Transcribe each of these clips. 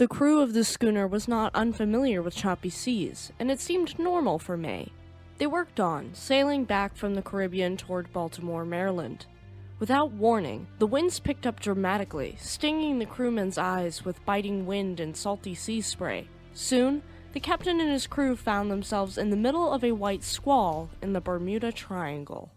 The crew of the schooner was not unfamiliar with choppy seas, and it seemed normal for May. They worked on, sailing back from the Caribbean toward Baltimore, Maryland. Without warning, the winds picked up dramatically, stinging the crewmen's eyes with biting wind and salty sea spray. Soon, the captain and his crew found themselves in the middle of a white squall in the Bermuda Triangle.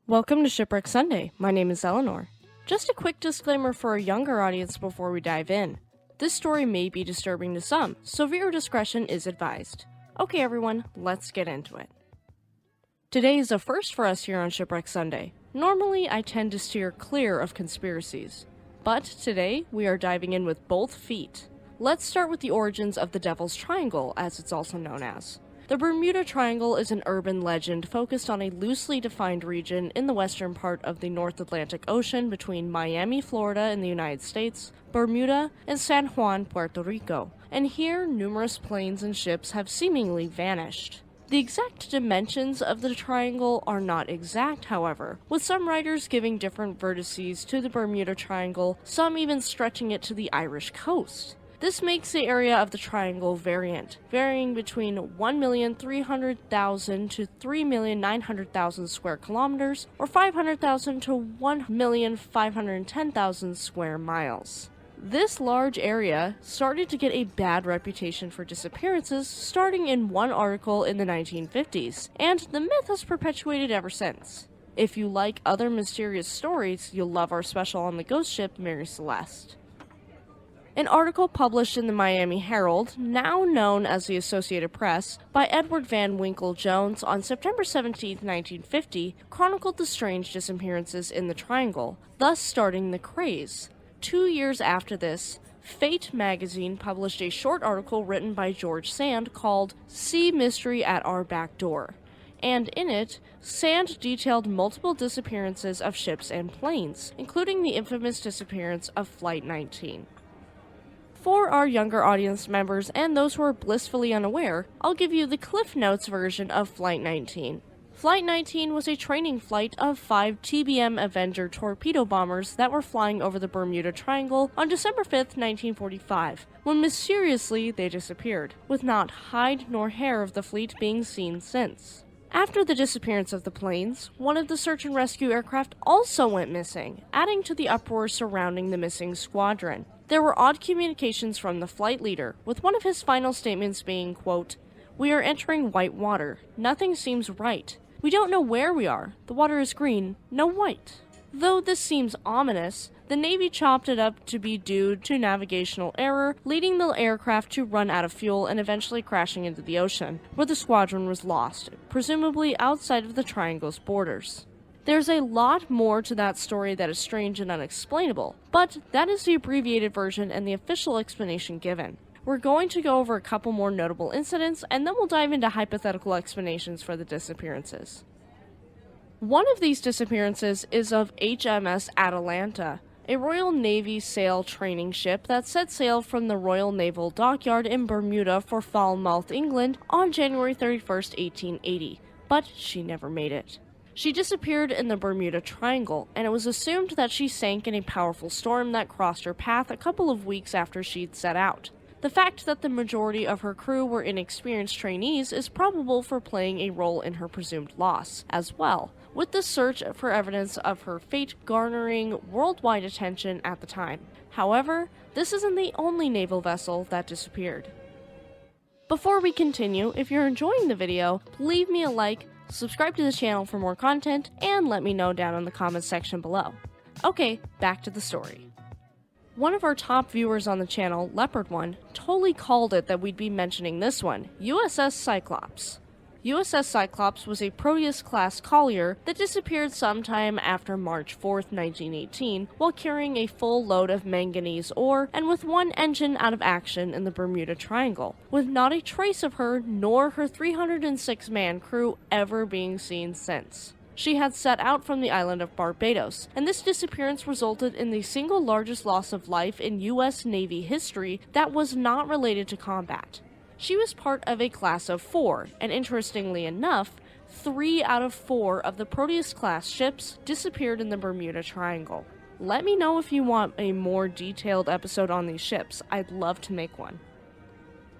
Welcome to Shipwreck Sunday. My name is Eleanor. Just a quick disclaimer for a younger audience before we dive in. This story may be disturbing to some, so viewer discretion is advised. Okay everyone, let's get into it. Today is a first for us here on Shipwreck Sunday. Normally, I tend to steer clear of conspiracies, but today we are diving in with both feet. Let's start with the origins of the Devil's Triangle, as it's also known as. The Bermuda Triangle is an urban legend focused on a loosely defined region in the western part of the North Atlantic Ocean between Miami, Florida in the United States, Bermuda, and San Juan, Puerto Rico, and here numerous planes and ships have seemingly vanished. The exact dimensions of the triangle are not exact, however, with some writers giving different vertices to the Bermuda Triangle, some even stretching it to the Irish coast. This makes the area of the triangle variant, varying between 1,300,000 to 3,900,000 square kilometers, or 500,000 to 1,510,000 square miles. This large area started to get a bad reputation for disappearances starting in one article in the 1950s, and the myth has perpetuated ever since. If you like other mysterious stories, you'll love our special on the ghost ship Mary Celeste. An article published in the Miami Herald, now known as the Associated Press, by Edward Van Winkle Jones on September 17, 1950, chronicled the strange disappearances in the Triangle, thus starting the craze. 2 years after this, Fate magazine published a short article written by George Sand called Sea Mystery at Our Back Door, and in it, Sand detailed multiple disappearances of ships and planes, including the infamous disappearance of Flight 19. For our younger audience members and those who are blissfully unaware, I'll give you the Cliff Notes version of Flight 19. Flight 19 was a training flight of 5 TBM Avenger torpedo bombers that were flying over the Bermuda Triangle on December 5, 1945, when mysteriously they disappeared, with not hide nor hair of the fleet being seen since. After the disappearance of the planes, one of the search and rescue aircraft also went missing, adding to the uproar surrounding the missing squadron. There were odd communications from the flight leader, with one of his final statements being, quote, "We are entering white water. Nothing seems right. We don't know where we are. The water is green, no white." Though this seems ominous, the Navy chopped it up to be due to navigational error, leading the aircraft to run out of fuel and eventually crashing into the ocean, where the squadron was lost, presumably outside of the Triangle's borders. There's a lot more to that story that is strange and unexplainable, but that is the abbreviated version and the official explanation given. We're going to go over a couple more notable incidents, and then we'll dive into hypothetical explanations for the disappearances. One of these disappearances is of HMS Atalanta, a Royal Navy sail training ship that set sail from the Royal Naval Dockyard in Bermuda for Falmouth, England on January 31, 1880, but she never made it. She disappeared in the Bermuda Triangle, and it was assumed that she sank in a powerful storm that crossed her path a couple of weeks after she'd set out. The fact that the majority of her crew were inexperienced trainees is probable for playing a role in her presumed loss, as well, with the search for evidence of her fate garnering worldwide attention at the time. However, this isn't the only naval vessel that disappeared. Before we continue, if you're enjoying the video, leave me a like, subscribe to the channel for more content, and let me know down in the comments section below. Okay, back to the story. One of our top viewers on the channel, Leopard One, totally called it that we'd be mentioning this one, USS Cyclops. USS Cyclops was a Proteus-class collier that disappeared sometime after March 4th, 1918, while carrying a full load of manganese ore and with one engine out of action in the Bermuda Triangle, with not a trace of her nor her 306-man crew ever being seen since. She had set out from the island of Barbados, and this disappearance resulted in the single largest loss of life in U.S. Navy history that was not related to combat. She was part of a class of 4, and interestingly enough, 3 out of 4 of the Proteus-class ships disappeared in the Bermuda Triangle. Let me know if you want a more detailed episode on these ships. I'd love to make one.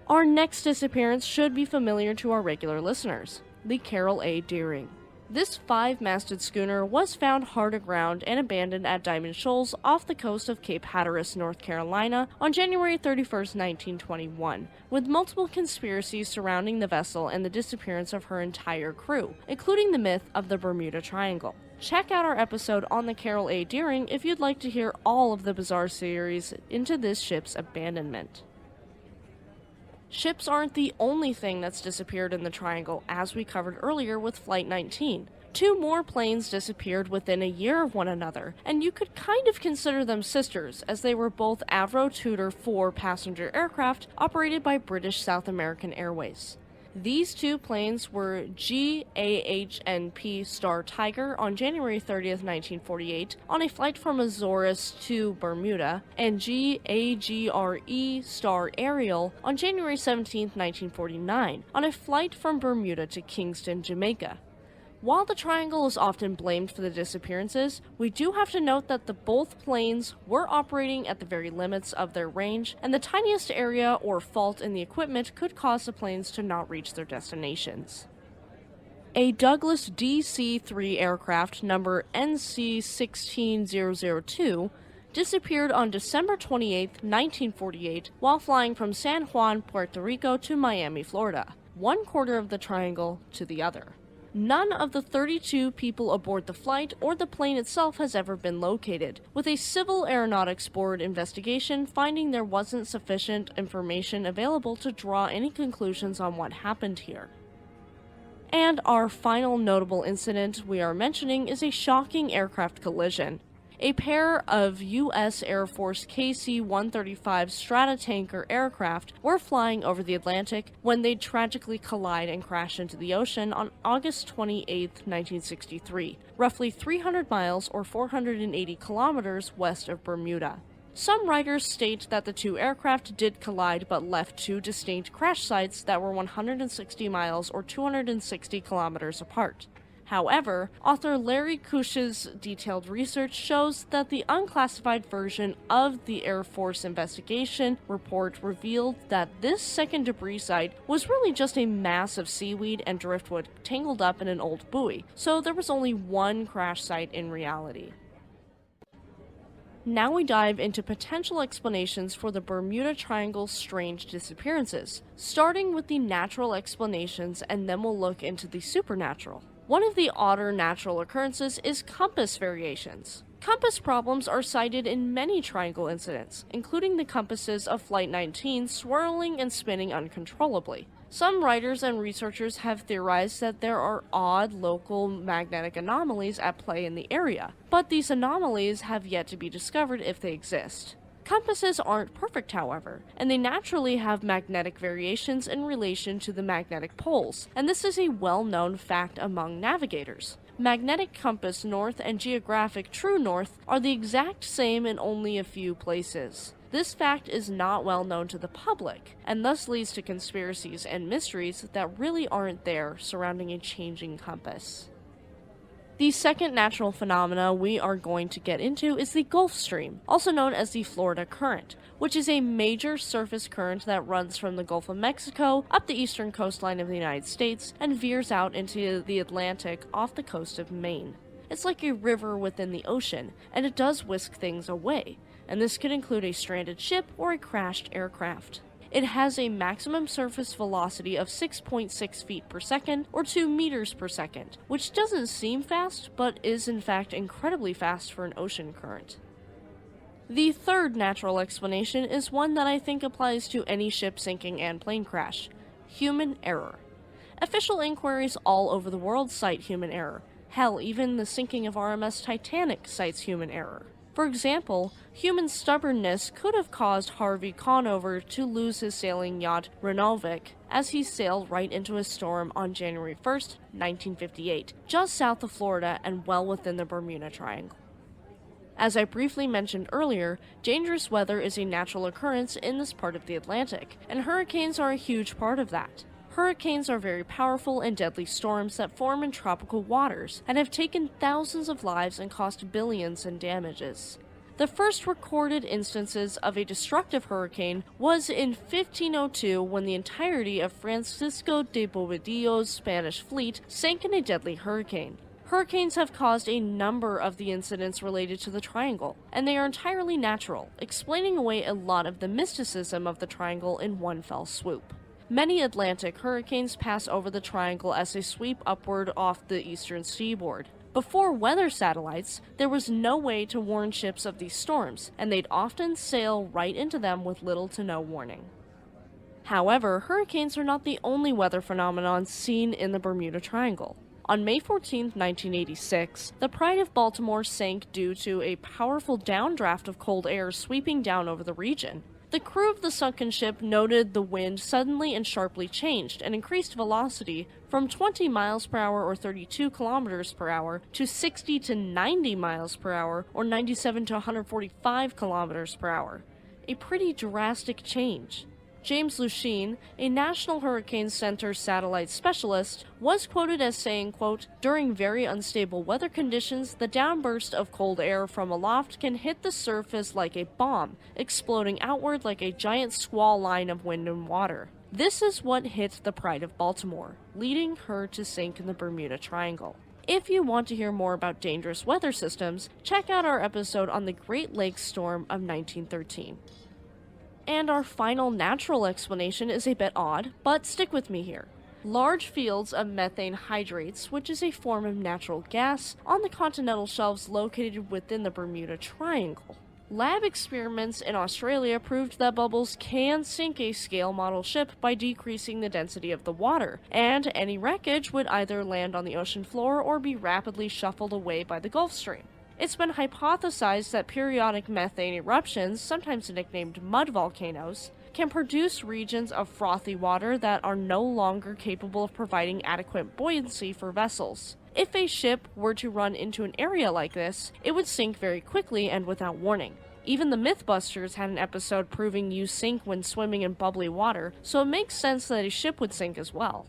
Our next disappearance should be familiar to our regular listeners, the Carol A. Deering. This 5-masted schooner was found hard aground and abandoned at Diamond Shoals off the coast of Cape Hatteras, North Carolina on January 31, 1921, with multiple conspiracies surrounding the vessel and the disappearance of her entire crew, including the myth of the Bermuda Triangle. Check out our episode on the Carol A. Deering if you'd like to hear all of the bizarre theories into this ship's abandonment. Ships aren't the only thing that's disappeared in the Triangle, as we covered earlier with Flight 19. 2 more planes disappeared within a year of one another, and you could kind of consider them sisters, as they were both Avro Tudor 4 passenger aircraft operated by British South American Airways. These 2 planes were GAHNP Star Tiger on January 30th, 1948, on a flight from Azores to Bermuda, and GAGRE Star Ariel on January 17th, 1949, on a flight from Bermuda to Kingston, Jamaica. While the Triangle is often blamed for the disappearances, we do have to note that both planes were operating at the very limits of their range, and the tiniest area or fault in the equipment could cause the planes to not reach their destinations. A Douglas DC-3 aircraft number NC-16002 disappeared on December 28, 1948, while flying from San Juan, Puerto Rico to Miami, Florida, one quarter of the Triangle to the other. None of the 32 people aboard the flight or the plane itself has ever been located, with a Civil Aeronautics Board investigation finding there wasn't sufficient information available to draw any conclusions on what happened here. And our final notable incident we are mentioning is a shocking aircraft collision. A pair of U.S. Air Force KC-135 Stratotanker aircraft were flying over the Atlantic when they tragically collide and crash into the ocean on August 28, 1963, roughly 300 miles or 480 kilometers west of Bermuda. Some writers state that the 2 aircraft did collide but left 2 distinct crash sites that were 160 miles or 260 kilometers apart. However, author Larry Cush's detailed research shows that the unclassified version of the Air Force investigation report revealed that this second debris site was really just a mass of seaweed and driftwood tangled up in an old buoy, so there was only one crash site in reality. Now we dive into potential explanations for the Bermuda Triangle's strange disappearances, starting with the natural explanations, and then we'll look into the supernatural. One of the odder natural occurrences is compass variations. Compass problems are cited in many triangle incidents, including the compasses of Flight 19 swirling and spinning uncontrollably. Some writers and researchers have theorized that there are odd local magnetic anomalies at play in the area, but these anomalies have yet to be discovered if they exist. Compasses aren't perfect, however, and they naturally have magnetic variations in relation to the magnetic poles, and this is a well-known fact among navigators. Magnetic compass north and geographic true north are the exact same in only a few places. This fact is not well known to the public, and thus leads to conspiracies and mysteries that really aren't there surrounding a changing compass. The second natural phenomena we are going to get into is the Gulf Stream, also known as the Florida Current, which is a major surface current that runs from the Gulf of Mexico up the eastern coastline of the United States and veers out into the Atlantic off the coast of Maine. It's like a river within the ocean, and it does whisk things away, and this could include a stranded ship or a crashed aircraft. It has a maximum surface velocity of 6.6 feet per second, or 2 meters per second, which doesn't seem fast, but is in fact incredibly fast for an ocean current. The third natural explanation is one that I think applies to any ship sinking and plane crash: human error. Official inquiries all over the world cite human error. Hell, even the sinking of RMS Titanic cites human error. For example, human stubbornness could have caused Harvey Conover to lose his sailing yacht Renovik as he sailed right into a storm on January 1st, 1958, just south of Florida and well within the Bermuda Triangle. As I briefly mentioned earlier, dangerous weather is a natural occurrence in this part of the Atlantic, and hurricanes are a huge part of that. Hurricanes are very powerful and deadly storms that form in tropical waters and have taken thousands of lives and cost billions in damages. The first recorded instances of a destructive hurricane was in 1502 when the entirety of Francisco de Bobadillo's Spanish fleet sank in a deadly hurricane. Hurricanes have caused a number of the incidents related to the triangle, and they are entirely natural, explaining away a lot of the mysticism of the triangle in one fell swoop. Many Atlantic hurricanes pass over the triangle as they sweep upward off the eastern seaboard. Before weather satellites, there was no way to warn ships of these storms, and they'd often sail right into them with little to no warning. However, hurricanes are not the only weather phenomenon seen in the Bermuda Triangle. On May 14, 1986, the Pride of Baltimore sank due to a powerful downdraft of cold air sweeping down over the region. The crew of the sunken ship noted the wind suddenly and sharply changed and increased velocity from 20 miles per hour or 32 kilometers per hour to 60 to 90 miles per hour or 97 to 145 kilometers per hour. A pretty drastic change. James Lucien, a National Hurricane Center satellite specialist, was quoted as saying, quote, "During very unstable weather conditions, the downburst of cold air from aloft can hit the surface like a bomb, exploding outward like a giant squall line of wind and water." This is what hit the Pride of Baltimore, leading her to sink in the Bermuda Triangle. If you want to hear more about dangerous weather systems, check out our episode on the Great Lakes storm of 1913. And our final natural explanation is a bit odd, but stick with me here. Large fields of methane hydrates, which is a form of natural gas, on the continental shelves located within the Bermuda Triangle. Lab experiments in Australia proved that bubbles can sink a scale model ship by decreasing the density of the water, and any wreckage would either land on the ocean floor or be rapidly shuffled away by the Gulf Stream. It's been hypothesized that periodic methane eruptions, sometimes nicknamed mud volcanoes, can produce regions of frothy water that are no longer capable of providing adequate buoyancy for vessels. If a ship were to run into an area like this, it would sink very quickly and without warning. Even the Mythbusters had an episode proving you sink when swimming in bubbly water, so it makes sense that a ship would sink as well.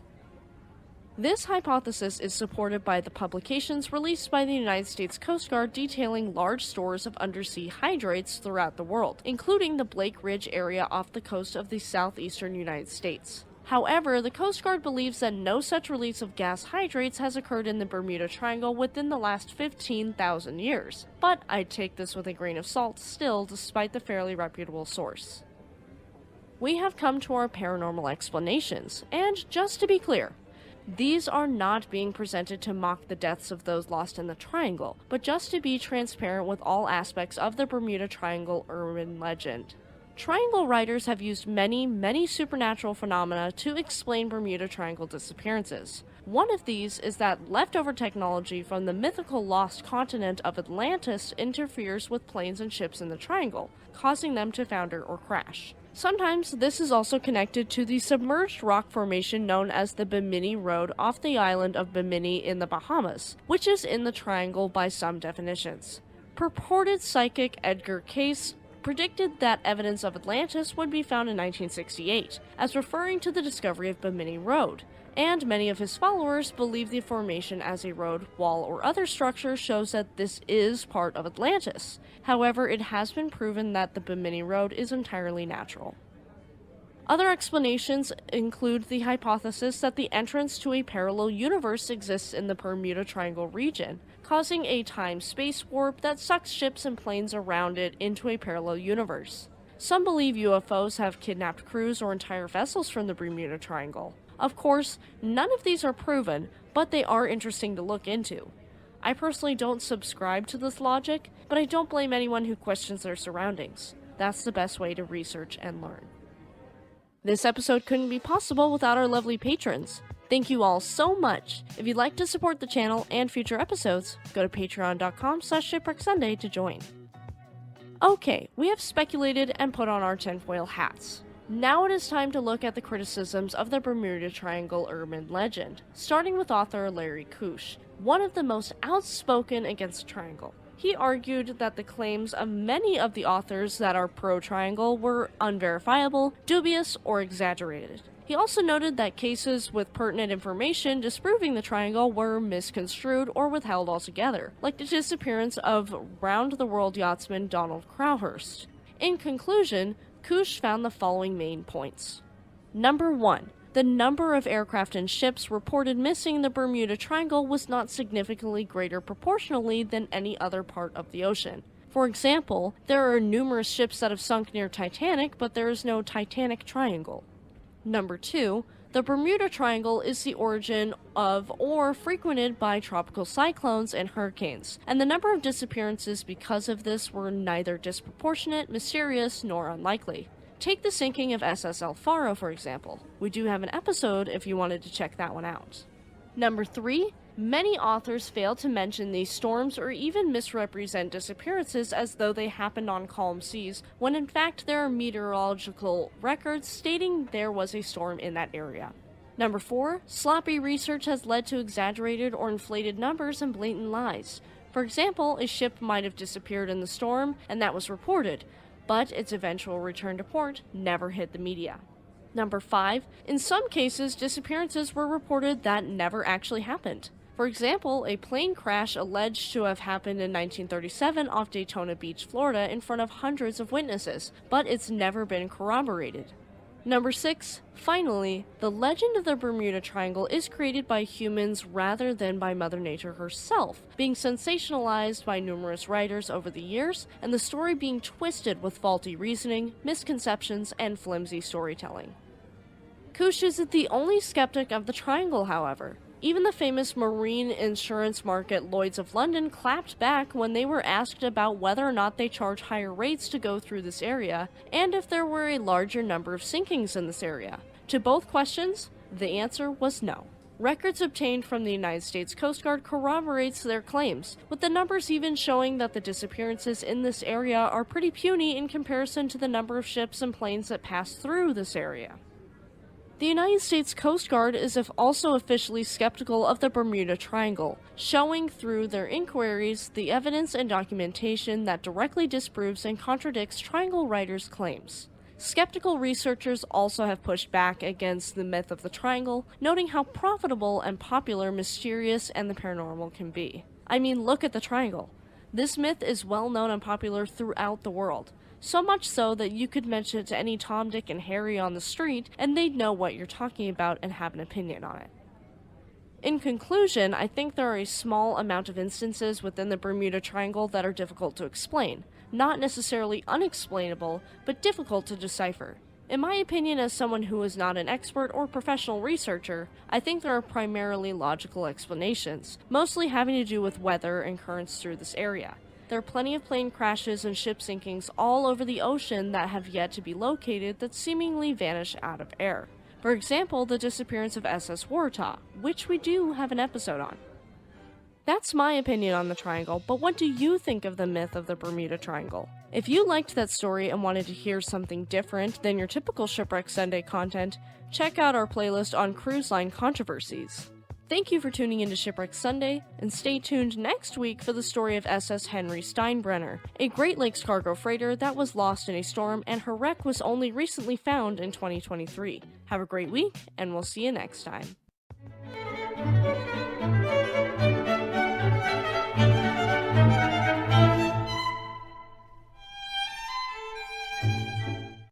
This hypothesis is supported by the publications released by the United States Coast Guard detailing large stores of undersea hydrates throughout the world, including the Blake Ridge area off the coast of the southeastern United States. However, the Coast Guard believes that no such release of gas hydrates has occurred in the Bermuda Triangle within the last 15,000 years, but I'd take this with a grain of salt still, despite the fairly reputable source. We have come to our paranormal explanations, and just to be clear, these are not being presented to mock the deaths of those lost in the Triangle, but just to be transparent with all aspects of the Bermuda Triangle urban legend. Triangle writers have used many supernatural phenomena to explain Bermuda Triangle disappearances. One of these is that leftover technology from the mythical lost continent of Atlantis interferes with planes and ships in the Triangle, causing them to founder or crash. Sometimes this is also connected to the submerged rock formation known as the Bimini Road off the island of Bimini in the Bahamas, which is in the Triangle by some definitions. Purported psychic Edgar Cayce predicted that evidence of Atlantis would be found in 1968, as referring to the discovery of Bimini Road, and many of his followers believe the formation as a road, wall, or other structure shows that this is part of Atlantis. However, it has been proven that the Bimini Road is entirely natural. Other explanations include the hypothesis that the entrance to a parallel universe exists in the Bermuda Triangle region, causing a time-space warp that sucks ships and planes around it into a parallel universe. Some believe UFOs have kidnapped crews or entire vessels from the Bermuda Triangle. Of course, none of these are proven, but they are interesting to look into. I personally don't subscribe to this logic, but I don't blame anyone who questions their surroundings. That's the best way to research and learn. This episode couldn't be possible without our lovely patrons. Thank you all so much. If you'd like to support the channel and future episodes, go to patreon.com/shipwrecksunday to join. Okay, we have speculated and put on our tinfoil hats. Now it is time to look at the criticisms of the Bermuda Triangle urban legend, starting with author Larry Kusch, one of the most outspoken against the Triangle. He argued that the claims of many of the authors that are pro-triangle were unverifiable, dubious, or exaggerated. He also noted that cases with pertinent information disproving the triangle were misconstrued or withheld altogether, like the disappearance of round-the-world yachtsman Donald Crowhurst. In conclusion, Cush found the following main points. Number 1. The number of aircraft and ships reported missing in the Bermuda Triangle was not significantly greater proportionally than any other part of the ocean. For example, there are numerous ships that have sunk near Titanic, but there is no Titanic Triangle. Number 2. The Bermuda Triangle is the origin of or frequented by tropical cyclones and hurricanes, and the number of disappearances because of this were neither disproportionate, mysterious, nor unlikely. Take the sinking of SS El Faro, for example. We do have an episode if you wanted to check that one out. Number 3. Many authors fail to mention these storms or even misrepresent disappearances as though they happened on calm seas, when in fact there are meteorological records stating there was a storm in that area. Number 4. Sloppy research has led to exaggerated or inflated numbers and blatant lies. For example, a ship might have disappeared in the storm, and that was reported, but its eventual return to port never hit the media. Number 5. In some cases, disappearances were reported that never actually happened. For example, a plane crash alleged to have happened in 1937 off Daytona Beach, Florida, in front of hundreds of witnesses, but it's never been corroborated. Number 6. Finally, the legend of the Bermuda Triangle is created by humans rather than by Mother Nature herself, being sensationalized by numerous writers over the years, and the story being twisted with faulty reasoning, misconceptions, and flimsy storytelling. Cush isn't the only skeptic of the triangle, however. Even the famous marine insurance market Lloyd's of London clapped back when they were asked about whether or not they charge higher rates to go through this area, and if there were a larger number of sinkings in this area. To both questions, the answer was no. Records obtained from the United States Coast Guard corroborates their claims, with the numbers even showing that the disappearances in this area are pretty puny in comparison to the number of ships and planes that pass through this area. The United States Coast Guard is also officially skeptical of the Bermuda Triangle, showing through their inquiries the evidence and documentation that directly disproves and contradicts triangle writers' claims. Skeptical researchers also have pushed back against the myth of the triangle, noting how profitable and popular mysterious and the paranormal can be. I mean, look at the triangle. This myth is well known and popular throughout the world. So much so that you could mention it to any Tom, Dick, and Harry on the street, and they'd know what you're talking about and have an opinion on it. In conclusion, I think there are a small amount of instances within the Bermuda Triangle that are difficult to explain. Not necessarily unexplainable, but difficult to decipher. In my opinion, as someone who is not an expert or professional researcher, I think there are primarily logical explanations, mostly having to do with weather and currents through this area. There are plenty of plane crashes and ship sinkings all over the ocean that have yet to be located that seemingly vanish out of air. For example, the disappearance of SS Waratah, which we do have an episode on. That's my opinion on the triangle, but what do you think of the myth of the Bermuda Triangle? If you liked that story and wanted to hear something different than your typical Shipwreck Sunday content, check out our playlist on cruise line controversies. Thank you for tuning into Shipwreck Sunday, and stay tuned next week for the story of SS Henry Steinbrenner, a Great Lakes cargo freighter that was lost in a storm and her wreck was only recently found in 2023. Have a great week, and we'll see you next time.